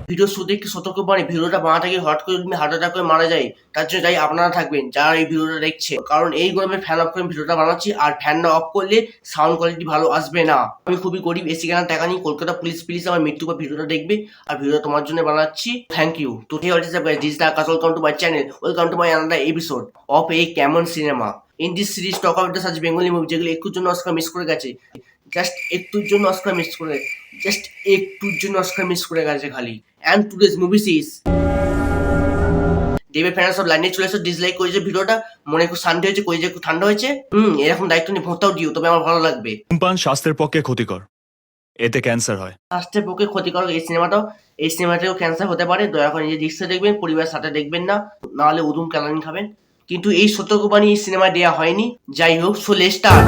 Video শুরুতে একটু সতর্কবাণী, ভিডিওটা বানাতে গিয়ে হঠাৎ করে তুমি হার্ট অ্যাটাক করে মারা যায়, তার জন্য তাই আপনারা থাকবেন যারা এই ভিডিওটা দেখছে, কারণ এই গরমে ফ্যান অফ করে ভিডিওটা বানাচ্ছি, আর ফ্যান না অফ করলে সাউন্ড কোয়ালিটি ভালো আসবে না। আমি খুবই গরিব, এসি কেনার টাকা নিয়ে কলকাতা পুলিশ প্লিজ আমার মৃত্যু পর ভিডিওটা দেখবে, আর ভিডিওটা তোমার জন্য বানাচ্ছি। Thank you. তো hey what is up guys, this is Akash, welcome to my channel, welcome to my another episode of a কেমন সিনেমা। In this series talk of the such Bengali movie যেগুলো একটুর জন্য অস্কার মিস করে গেছে, just একটুর জন্য অস্কার মিস করে, জাস্ট একটুর জন্য অস্কার মিস করে গেছে খালি। অ্যান্ড টুডেজ মুভি সিরিজ দেবের ফ্যান সব লাইনে চলে এসে ডিসলাইক করেছে ভিডিওটা, মনে একটু শান্তি হয়েছে, কইছে একটু ঠান্ডা হয়েছে। এরকম দায়িত্ব নিয়ে ভোটটাও দিও, তবে আমার ভালো লাগবে। ধূমপান স্বাস্থ্যের পক্ষে ক্ষতিকর, এতে ক্যান্সার হয়। স্বাস্থ্যের পক্ষে ক্ষতিকারক এই সিনেমাটাও ক্যান্সার হতে পারে। দয়া করে নিজে রিস্কে দেখবেন, পরিবারের সাথে দেখবেন না, নাহলে উদুম ক্যালানি খাবেন। কিন্তু এই সতর্কবাণী এই সিনেমায় দেওয়া হয়নি। যাই হোক, সো লেটস স্টার্ট।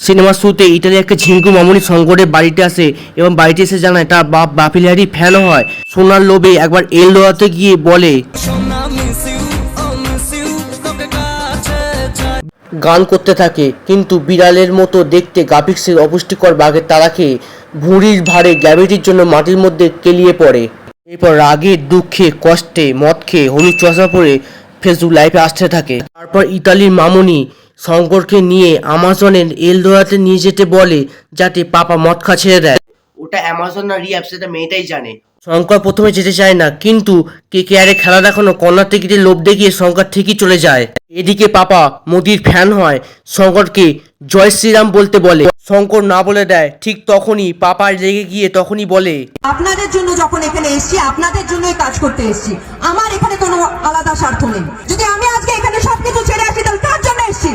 সিনেমার শুরুতে ইতালির একটা ঝিঙ্কু মামুনি শঙ্করের বাড়িতে আসে এবং বাড়িতে এসে জানায় তার বাপ বাপিলারি ফ্যানও হয়। সোনার লোভে একবার এল দোয়াতে গিয়ে বলে গান করতে থাকে, কিন্তু বিড়ালের মতো দেখতে গ্রাফিক্সের অপুষ্টিকর বাঘের তারা খেয়ে ভুঁড়ির ভারে গ্র্যাভিটির জন্য মাটির মধ্যে কেলিয়ে পড়ে। এরপর রাগে দুঃখে কষ্টে মদ খেয়ে হলুদ চশমা পরে ফেসবুক লাইভে আসতে থাকে। তারপর ইতালির মামুনি শঙ্করকে নিয়ে আমাজনের এলদোরাতে নিয়ে যেতে বলে যাতে পাপা মদ খা ছেড়ে দেয়। ওটা অ্যামাজন না রিঅ্যাপ সেটা মেয়েটাই জানে। শঙ্কর প্রথমে যেতে চায় না, কিন্তু কেকেআরে খেলা দেখানো কর্নার টিকিটের লোভ দেখিয়ে শঙ্কর ঠিকই চলে যায়। এদিকে পাপা মোদির ফ্যান হয়, শঙ্করকে জয় শ্রীরাম বলতে বলে। শঙ্কর না বলে দেয়। ঠিক তখনই পাপা রেগে গিয়ে তখনই বলে আপনাদের জন্য যখন এখানে এসেছি, আপনাদের জন্যই কাজ করতে এসেছি, আমার এখানে কোনো আলাদা স্বার্থ নেই। যদি আমি আজকে এখানে সবকিছু ছেড়ে আসি তাহলে কার জন্য এসেছি?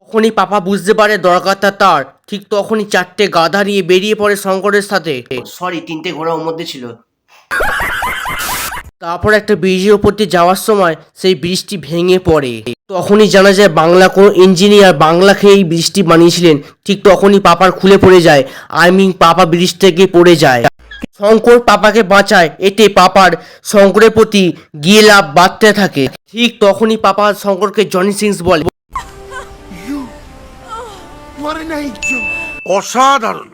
তখনই পাপা বুঝতে পারে দরকারটা তার। ঠিক তখনই চারটে গাধা নিয়ে বেরিয়ে পড়ে শঙ্করের সাথে। সরি, তিনটে ঘোড়া ওর মধ্যে ছিল। তারপর একটা ব্রিজের ওপর দিয়ে যাওয়ার সময় সেই ব্রিজটি ভেঙে পড়ে। তখনই জানা যায় বাংলা কোনো ইঞ্জিনিয়ার বাংলা খেয়ে এই ব্রিজটি বানিয়েছিলেন। ঠিক তখনই পাপার খুলে পড়ে যায়, পাপা ব্রিজ থেকে পড়ে যায়। শঙ্কর পাপাকে বাঁচায়, এতে পাপার শঙ্করের প্রতি গিয়ে লাভ বাড়তে থাকে। ঠিক তখনই পাপা শঙ্করকে জনি সিংস বলে অসাধারণ।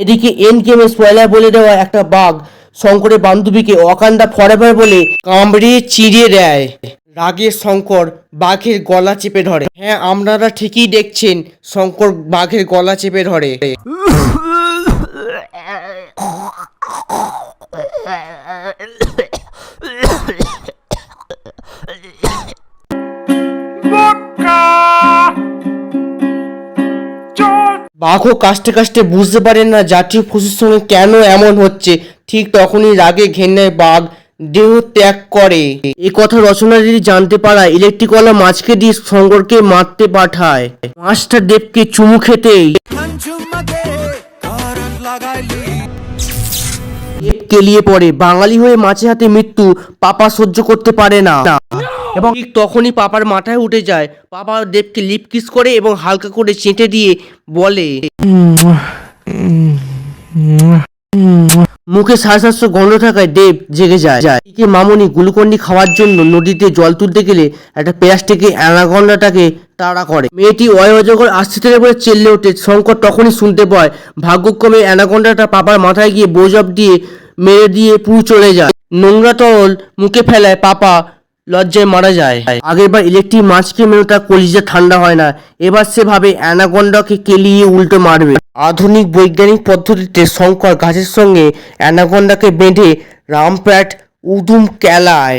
এদিকে এন্ড গেমে স্পয়লার বলে দেওয়া একটা বাঘ শঙ্করের বান্ধবীকে ওয়াকান্ডা ফরএভার বলে কামড়ে চিড়ে দেয়। রাগে শঙ্কর বাঘের গলা চেপে ধরে। হ্যাঁ, আপনারা ঠিকই দেখছেন, শঙ্কর বাঘের গলা চেপে ধরে। বাঘও কাষ্টে কাষ্টে বুঝতে পারেন না জাতীয় পশুর সঙ্গে কেন এমন হচ্ছে। ঠিক তখনই রাগে ঘেন্নায় বাঘ দেহ ত্যাগ করে। এ কথা রচনাটি জানতে পারা ইলেকট্রিকওয়ালা মাছকে দিয়ে শঙ্করকে মারতে পাঠায়। মাছটা দেবকে চুমু খেতেই দেব কেলিয়ে পড়ে। বাঙালি হয়ে মাছের হাতে মৃত্যু পাপা সহ্য করতে পারে না, এবং ঠিক তখনই পাপার মাথায় উঠে যায়। পাপা দেবকে লিপ কিস করে এবং হালকা করে চেটে দিয়ে বলে মুখে শ্বাস গন্ধ থাকায় দেব জেগে যায়। এদিকে মামুনি গ্লুকন্ডি খাওয়ার জন্য নদীতে জল তুলতে গেলে একটা প্লাস্টিকে অ্যানাকন্ডাটাকে তাড়া করে। মেয়েটি অজগর আসতে থেকে বলে চেল্লে ওঠে। শঙ্কর তখনই শুনতে পায়। ভাগ্যক্রমে অ্যানাকন্ডাটা পাপার মাথায় গিয়ে বোজব দিয়ে মেরে দিয়ে পুরো চলে যায়। নোংরা তরল মুখে ফেলায় পাপা লজ্জায় মারা যায়। আগেরবার ইলেকট্রিক মাছকে মেরে তার কলিজা ঠান্ডা হয় না। এবার সে ভাবে অ্যানাকন্ডাকে কেলিয়ে উল্টো মারবে। আধুনিক বৈজ্ঞানিক পদ্ধতিতে শঙ্কর গাছের সঙ্গে অ্যানাকন্ডাকে বেঁধে রামপ্যাট উদুম কেলায়।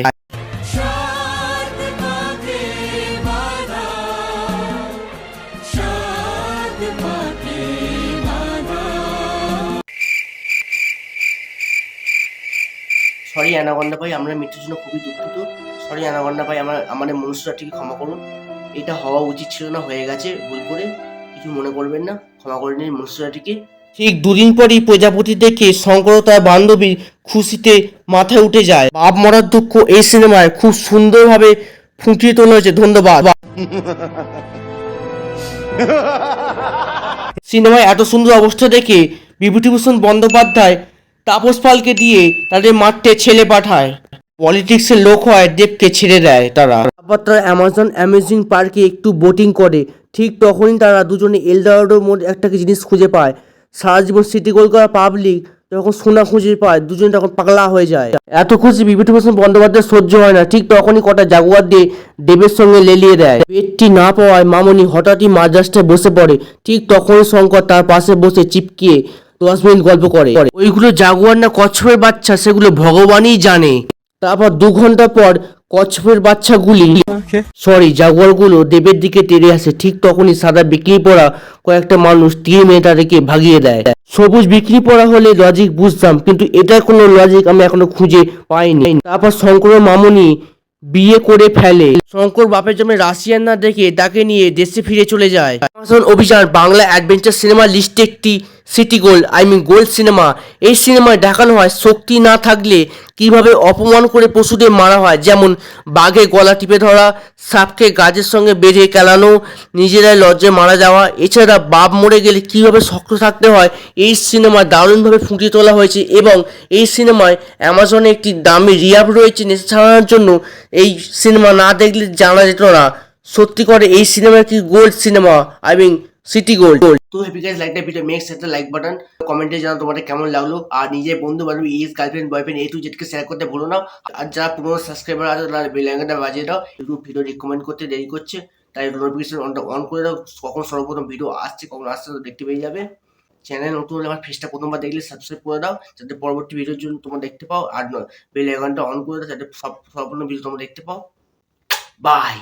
সরি অ্যানাকন্ডা ভাই, আমরা মৃত্যুর জন্য খুবই দুঃখিত। সরি অ্যানাকন্ডা ভাই, আমাদের মনুষ্যটিকে ক্ষমা করুন। এটা হওয়া উচিত ছিল না, হয়ে গেছে ভুল করে, কিছু মনে করবেন না, ক্ষমা করে নিন মনুষ্যটিকে। ঠিক দুদিন পরই প্রজাপতি দেখে শঙ্কর তার বান্ধবীর খুশিতে মাথায় উঠে যায়। বাপ মরার দুঃখ এই সিনেমায় খুব সুন্দরভাবে ফুটিয়ে তোলা হয়েছে। ধন্যবাদ। সিনেমায় এত সুন্দর অবস্থা দেখে বিভূতিভূষণ বন্দ্যোপাধ্যায় তাপস পালকে দিয়ে তাদের মারতে ছেলে পাঠায়। পলিটিক্সের লোক হয়, দেবকে ছেড়ে দেয় তারা। আবার তারা অ্যামাজন অ্যামেজিং পার্কে একটু বোটিং করে। ঠিক তখনই তারা দুজনে এলডারাডোর মধ্যে একটা কি জিনিস খুঁজে পায়। সারা জীবন সিটি গোল করা পাবলিক যখন সোনা খুঁজে পায় দুজনে তখন পাগলা হয়ে যায়। এত খুশি বিভূতিভূষণ বন্দ্যোপাধ্যায় সহ্য হয় না। ঠিক তখনই কটা জাগুয়ার দিয়ে দেবের সঙ্গে লেলিয়ে দেয়। পেটটি না পাওয়ায় মামনি হঠাৎই মাদ্রাসটায় বসে পড়ে। ঠিক তখনই শঙ্কর তার পাশে বসে চিপকিয়ে 10 মিনিট গল্প করে। ওইগুলো জাগুয়ার না কচ্ছপের বাচ্চা সেগুলো ভগবানই জানে। তারপর 2 ঘন্টা পর কচ্ছপের বাচ্চাগুলি জাগুয়ারগুলো দেবের দিকে তেড়ে আসে। ঠিক তখনই সাদা বিক্রি পড়া কয়েকটা মানুষ তীর মেরে তাদেরকে ভাগিয়ে দেয়। সবুজ বিক্রি পড়া হলে লজিক বুঝতাম, কিন্তু এটার কোনো লজিক আমি এখনো খুঁজে পাইনি। তারপর শঙ্কর ও মামনি বিয়ে করে ফেলে। শঙ্কর বাপের জন্য রাশিয়ান না দেখে তাকে নিয়ে দেশে ফিরে চলে যায়। অভিযান বাংলা অ্যাডভেঞ্চার সিনেমা লিস্টে একটি সিটি গোল্ড গোল্ড সিনেমা। এই সিনেমায় দেখানো হয় শক্তি না থাকলে কিভাবে অপমান করে পশুদের মারা হয়, যেমন বাঘে গলা টিপে ধরা, সাপকে গাছের সঙ্গে বেঁধে কেলানো, নিজেরাই লজ্জায় মারা যাওয়া। এছাড়া বাপ মরে গেলে কিভাবে শক্ত থাকতে হয় এই সিনেমায় দারুণভাবে ফুটিয়ে তোলা হয়েছে। এবং এই সিনেমায় অ্যামাজনে একটি দামি রিয়াব রয়েছে নেশা ছাড়ানোর জন্য। এই সিনেমা না দেখলে জানা যেত না সত্যি করে এই সিনেমা কি গোল্ড সিনেমা, সিটি গোল্ড। তো happy guys, like the video, make set the like button, কমেন্টে জানাও তোমাদের কেমন লাগলো। আর নিজের বন্ধু বান্ধব is girlfriend boyfriend A to Z K share করতে ভুলো না। আর যারা পুরনো সাবস্ক্রাইবার আছে তারা বেল আইকনটা বাজিয়ে দাও। ইউটিউব ভিডিও রিকমেন্ড করতে দেরি করছে, তাই নোটিফিকেশন অন করে দাও। কখন সর্বপ্রথম ভিডিও আসছে কখন আসছে তো দেখতে পেয়ে যাবে। চ্যানেল নতুন হলে আমার ফেসটা প্রথমবার দেখলে সাবস্ক্রাইব করে দাও যাতে পরবর্তী ভিডিওর জন্য তোমরা দেখতে পাও। আর বেল আইকনটা অন করে দাও যাতে সব ভিডিও তোমরা দেখতে পাও। বাই।